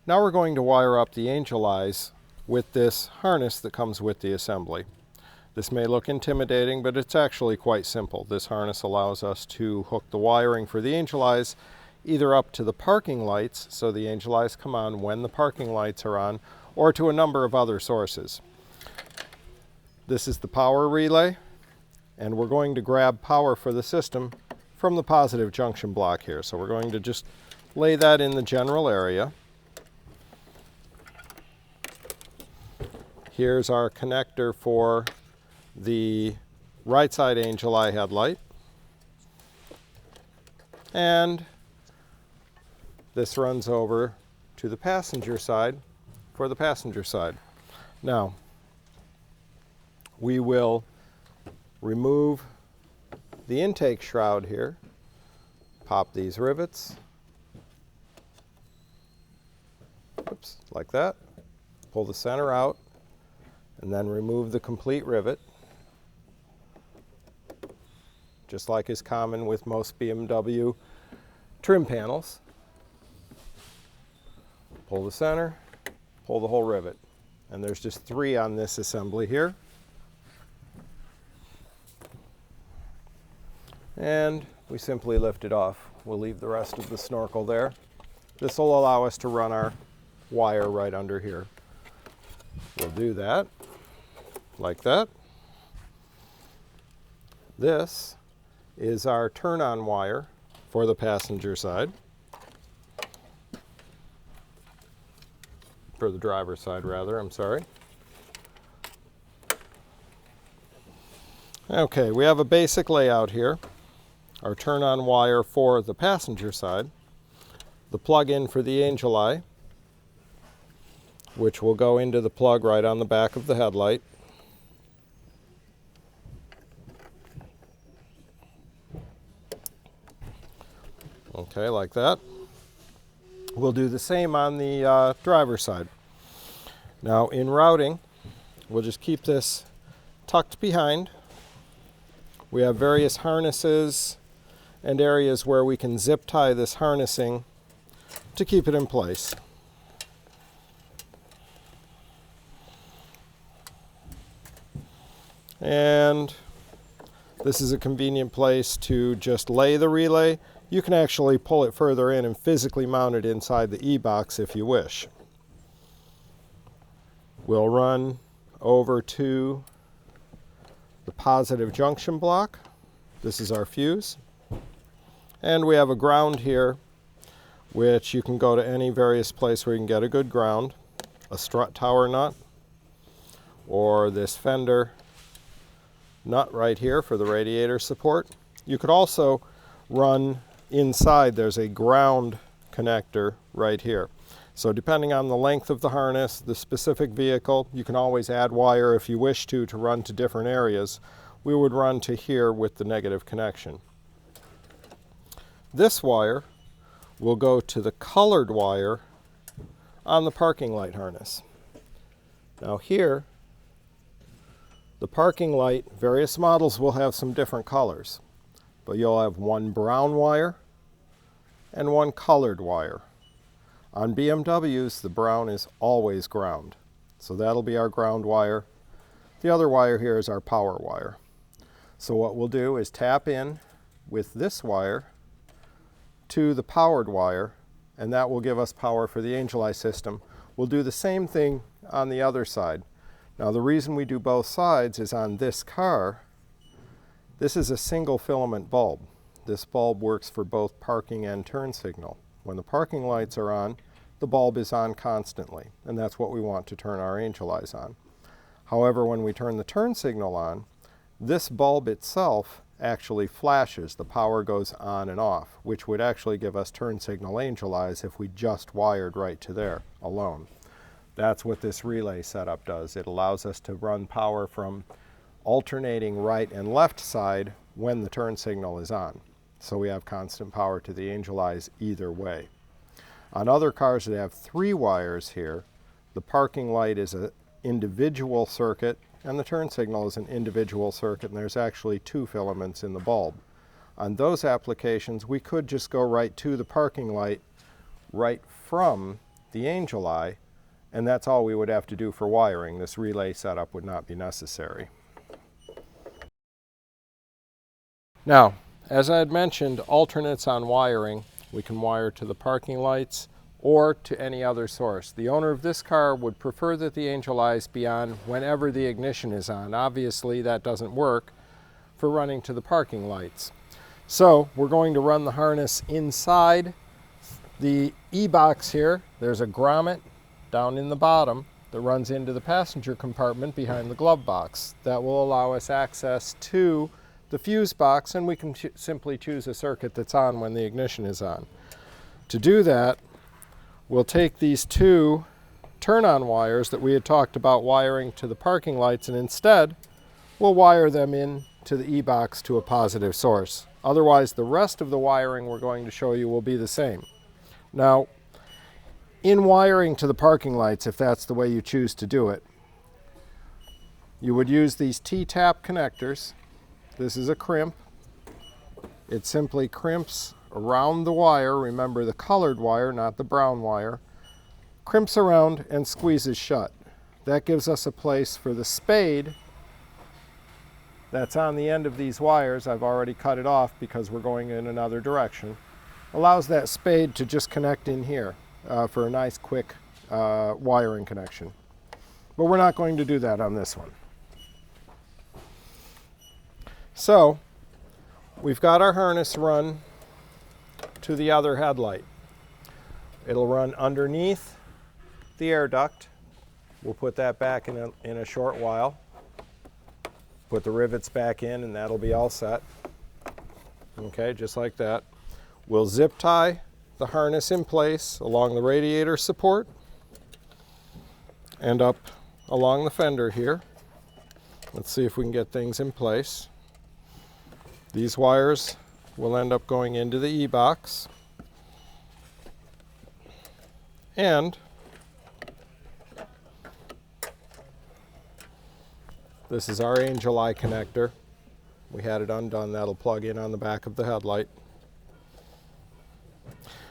Now we're going to wire up the angel eyes with this harness that comes with the assembly. This may look intimidating, but it's actually quite simple. This harness allows us to hook the wiring for the angel eyes either up to the parking lights, so the angel eyes come on when the parking lights are on, or to a number of other sources. This is the power relay, and we're going to grab power for the system from the positive junction block here. So we're going to just lay that in the general area. Here's our connector for the right side angel eye headlight. And this runs over to the passenger side for the passenger side. Now, we will remove the intake shroud here, pop these rivets, oops, like that, pull the center out, and then remove the complete rivet, just like is common with most BMW trim panels. Pull the center, pull the whole rivet. And there's just 3 on this assembly here. And we simply lift it off. We'll leave the rest of the snorkel there. This will allow us to run our wire right under here. We'll do that, like that. This is our turn-on wire for the passenger side. For the driver's side, rather, I'm sorry. Okay, we have a basic layout here. Our turn-on wire for the passenger side, the plug-in for the angel eye, which will go into the plug right on the back of the headlight. Okay, like that. We'll do the same on the driver's side. Now, in routing, we'll just keep this tucked behind. We have various harnesses and areas where we can zip tie this harnessing to keep it in place. And this is a convenient place to just lay the relay. You can actually pull it further in and physically mount it inside the E-box if you wish. We'll run over to the positive junction block. This is our fuse. And we have a ground here, which you can go to any various place where you can get a good ground. A strut tower nut, or this fender nut right here for the radiator support. You could also run inside, there's a ground connector right here. So depending on the length of the harness, the specific vehicle, you can always add wire if you wish to run to different areas. We would run to here with the negative connection. This wire will go to the colored wire on the parking light harness. Now here, the parking light, various models will have some different colors, but you'll have one brown wire and one colored wire. On BMWs, the brown is always ground, so that'll be our ground wire. The other wire here is our power wire. So what we'll do is tap in with this wire to the powered wire, and that will give us power for the angel eye system. We'll do the same thing on the other side. Now, the reason we do both sides is on this car, this is a single filament bulb. This bulb works for both parking and turn signal. When the parking lights are on, the bulb is on constantly, and that's what we want to turn our angel eyes on. However, when we turn the turn signal on, this bulb itself actually flashes. The power goes on and off, which would actually give us turn signal angel eyes if we just wired right to there alone. That's what this relay setup does. It allows us to run power from alternating right and left side when the turn signal is on. So we have constant power to the angel eyes either way. On other cars that have 3 wires here, the parking light is an individual circuit and the turn signal is an individual circuit, and there's actually 2 filaments in the bulb. On those applications, we could just go right to the parking light right from the angel eye, and that's all we would have to do for wiring. This relay setup would not be necessary. Now, as I had mentioned, alternates on wiring. We can wire to the parking lights or to any other source. The owner of this car would prefer that the angel eyes be on whenever the ignition is on. Obviously, that doesn't work for running to the parking lights. So we're going to run the harness inside the e-box here. There's a grommet down in the bottom that runs into the passenger compartment behind the glove box. That will allow us access to the fuse box, and we can simply choose a circuit that's on when the ignition is on. To do that, we'll take these two turn-on wires that we had talked about wiring to the parking lights, and instead we'll wire them in to the e-box to a positive source. Otherwise, the rest of the wiring we're going to show you will be the same. Now, in wiring to the parking lights, if that's the way you choose to do it, you would use these T-tap connectors. This is a crimp. It simply crimps around the wire. Remember, the colored wire, not the brown wire. Crimps around and squeezes shut. That gives us a place for the spade that's on the end of these wires. I've already cut it off because we're going in another direction. Allows that spade to just connect in here for a nice quick wiring connection. But we're not going to do that on this one. So we've got our harness run to the other headlight. It'll run underneath the air duct. We'll put that back in a short while. Put the rivets back in, and that'll be all set. Okay, just like that. We'll zip tie the harness in place along the radiator support and up along the fender here. Let's see if we can get things in place. These wires will end up going into the e-box, and this is our angel eye connector. We had it undone. That'll plug in on the back of the headlight.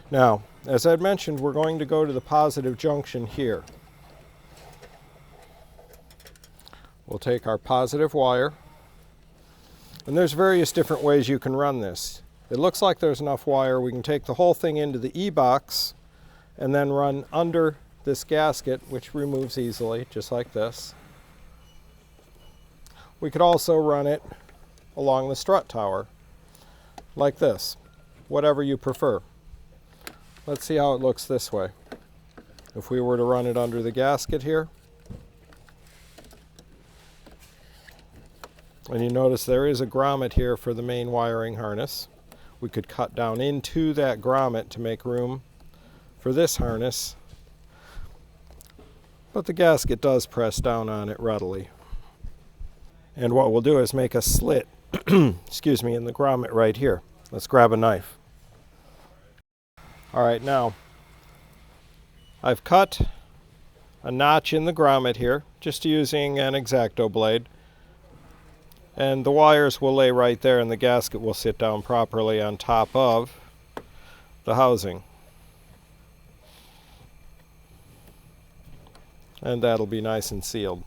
Now, as I'd mentioned, we're going to go to the positive junction here. We'll take our positive wire, and there's various different ways you can run this. It looks like there's enough wire. We can take the whole thing into the e-box and then run under this gasket, which removes easily, just like this. We could also run it along the strut tower, like this, whatever you prefer. Let's see how it looks this way. If we were to run it under the gasket here, and you notice there is a grommet here for the main wiring harness. We could cut down into that grommet to make room for this harness, but the gasket does press down on it readily. And what we'll do is make a slit, excuse me, in the grommet right here. Let's grab a knife. All right, now I've cut a notch in the grommet here, just using an X-Acto blade. And the wires will lay right there, and the gasket will sit down properly on top of the housing. And that'll be nice and sealed.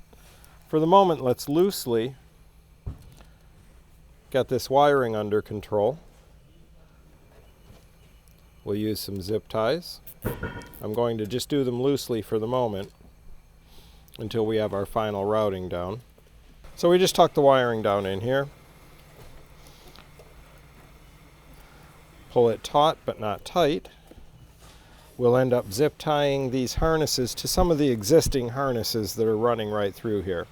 For the moment, let's loosely get this wiring under control. We'll use some zip ties. I'm going to just do them loosely for the moment until we have our final routing down. So we just tuck the wiring down in here. Pull it taut but not tight. We'll end up zip tying these harnesses to some of the existing harnesses that are running right through here.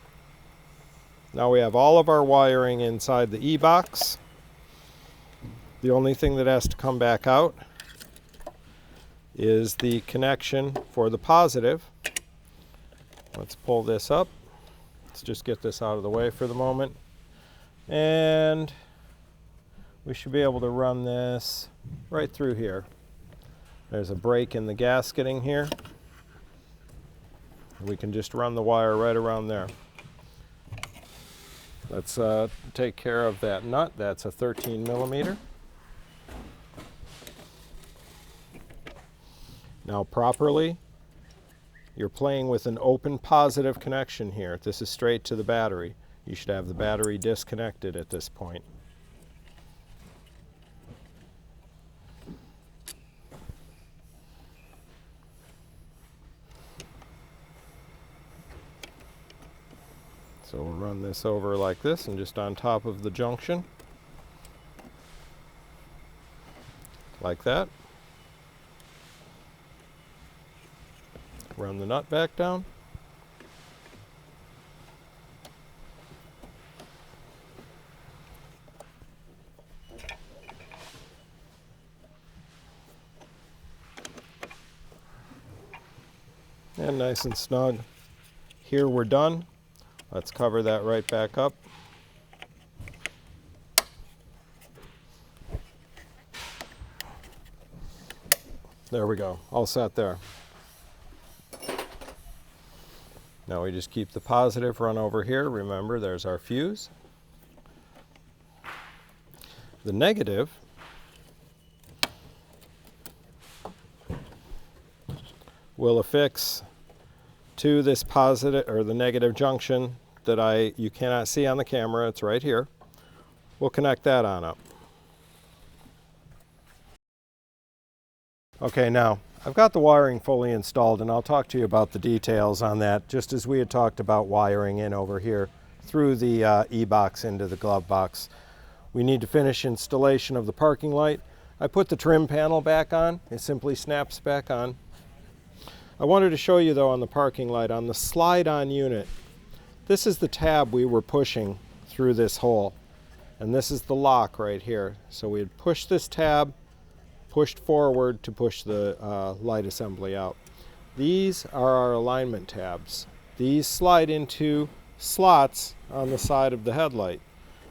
Now we have all of our wiring inside the e-box. The only thing that has to come back out is the connection for the positive. Let's pull this up. Let's just get this out of the way for the moment. And we should be able to run this right through here. There's a break in the gasketing here. We can just run the wire right around there. Let's take care of that nut. That's a 13 millimeter. Now properly you're playing with an open positive connection here. This is straight to the battery. You should have the battery disconnected at this point. So we'll run this over like this and just on top of the junction. Like that. Run the nut back down. And nice and snug. Here we're done. Let's cover that right back up. There we go, all set there. Now we just keep the positive run over here. Remember, there's our fuse. The negative will affix to this positive or the negative junction that you cannot see on the camera. It's right here. We'll connect that on up. Okay, now I've got the wiring fully installed and I'll talk to you about the details on that, just as we had talked about wiring in over here through the e-box into the glove box. We need to finish installation of the parking light. I put the trim panel back on. It simply snaps back on. I wanted to show you though on the parking light, on the slide-on unit, this is the tab we were pushing through this hole. And this is the lock right here. So we had pushed this tab, pushed forward to push the light assembly out. These are our alignment tabs. These slide into slots on the side of the headlight.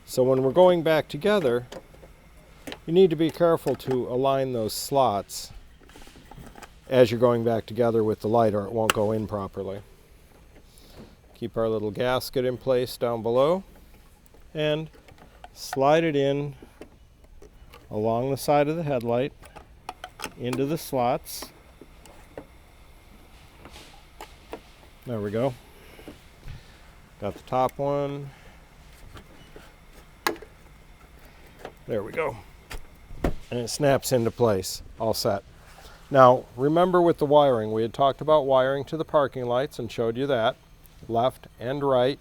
So when we're going back together, you need to be careful to align those slots as you're going back together with the light, or it won't go in properly. Keep our little gasket in place down below and slide it in along the side of the headlight into the slots. There we go. Got the top one. There we go. And it snaps into place. All set. Now, remember with the wiring, we had talked about wiring to the parking lights and showed you that, left and right.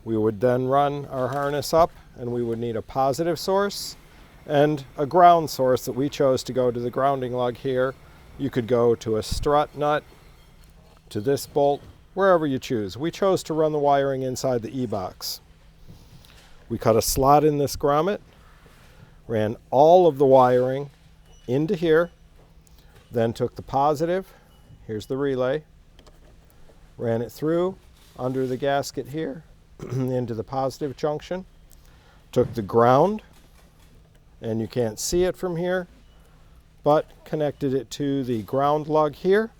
We would then run our harness up and we would need a positive source and a ground source that we chose to go to the grounding lug here. You could go to a strut nut, to this bolt, wherever you choose. We chose to run the wiring inside the e-box. We cut a slot in this grommet, ran all of the wiring into here, then took the positive, here's the relay, ran it through under the gasket here into the positive junction, took the ground, and you can't see it from here, but connected it to the ground lug here.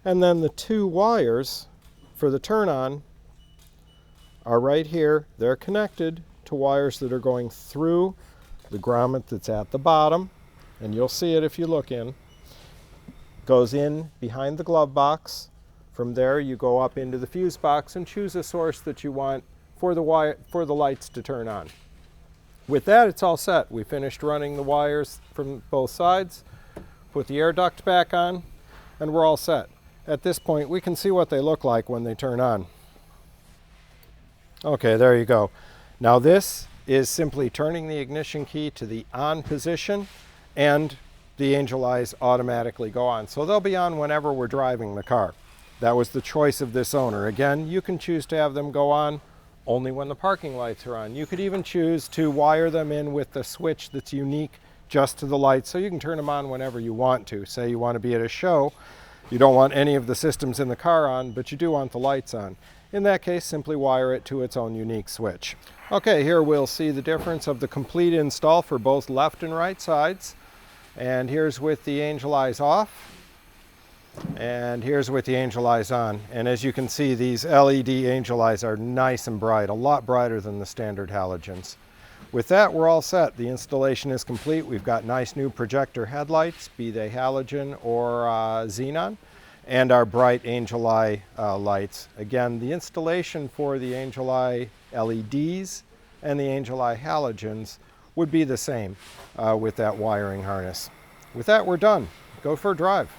And then the two wires for the turn on are right here. They're connected to wires that are going through the grommet that's at the bottom, and you'll see it if you look in. Goes in behind the glove box. From there you go up into the fuse box and choose a source that you want for the lights to turn on. With that, it's all set. We finished running the wires from both sides, put the air duct back on, and we're all set. At this point, we can see what they look like when they turn on. Okay, there you go. Now this is simply turning the ignition key to the on position, and the angel eyes automatically go on. So they'll be on whenever we're driving the car. That was the choice of this owner. Again, you can choose to have them go on only when the parking lights are on. You could even choose to wire them in with the switch that's unique just to the lights, so you can turn them on whenever you want to. Say you want to be at a show, you don't want any of the systems in the car on, but you do want the lights on. In that case, simply wire it to its own unique switch. Okay, here we'll see the difference of the complete install for both left and right sides. And here's with the angel eyes off. And here's with the angel eyes on. And as you can see, these LED angel eyes are nice and bright, a lot brighter than the standard halogens. With that, we're all set. The installation is complete. We've got nice new projector headlights, be they halogen or xenon. and our bright Angel Eye lights. Again, the installation for the Angel Eye LEDs and the Angel Eye halogens would be the same with that wiring harness. With that, we're done. Go for a drive.